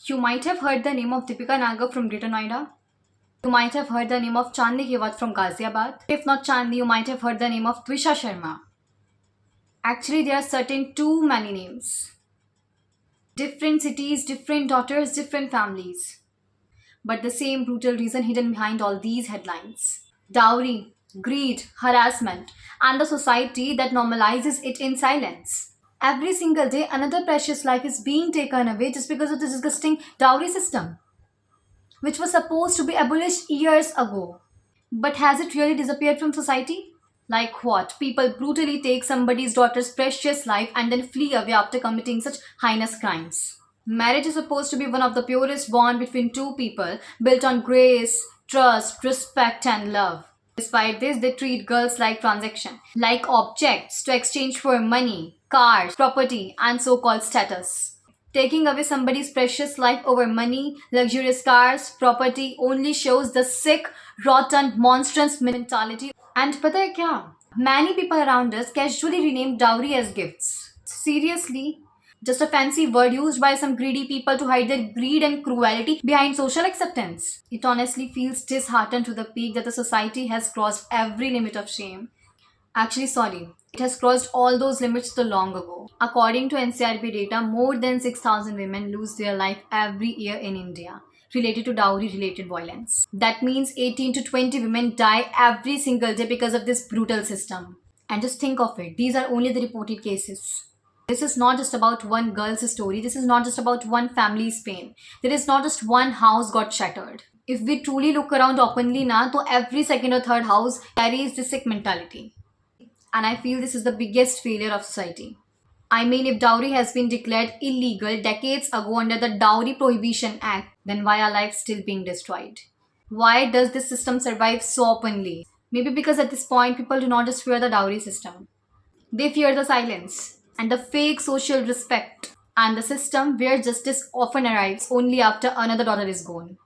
You might have heard the name of Deepika Nagar from Greater Noida. You might have heard the name of Chandni Gewat from Ghaziabad. If not Chandni, you might have heard the name of Twisha Sharma. Actually, there are certain too many names. Different cities, different daughters, different families. But the same brutal reason hidden behind all these headlines: dowry, greed, harassment, and the society that normalizes it in silence. Every single day, another precious life is being taken away just because of the disgusting dowry system, which was supposed to be abolished years ago. But has it really disappeared from society? Like what? People brutally take somebody's daughter's precious life and then flee away after committing such heinous crimes. Marriage is supposed to be one of the purest bond between two people, built on grace, trust, respect, and love. Despite this, they treat girls like transaction, like objects to exchange for money, cars, property, and so-called status. Taking away somebody's precious life over money, luxurious cars, property only shows the sick, rotten, monstrous mentality. And पता है क्या? Many people around us casually rename dowry as gifts. Seriously? Just a fancy word used by some greedy people to hide their greed and cruelty behind social acceptance. It honestly feels disheartened to the peak that the society has crossed every limit of shame. Actually, sorry, it has crossed all those limits too long ago. According to NCRB data, more than 6,000 women lose their life every year in India related to dowry related violence. That means 18 to 20 women die every single day because of this brutal system. And just think of it, these are only the reported cases. This is not just about one girl's story. This is not just about one family's pain. There is not just one house got shattered. If we truly look around openly now, to every second or third house carries this sick mentality. And I feel this is the biggest failure of society. I mean, if dowry has been declared illegal decades ago under the Dowry Prohibition Act, then why are lives still being destroyed? Why does this system survive so openly? Maybe because at this point, people do not just fear the dowry system. They fear the silence and the fake social respect and the system where justice often arrives only after another daughter is gone.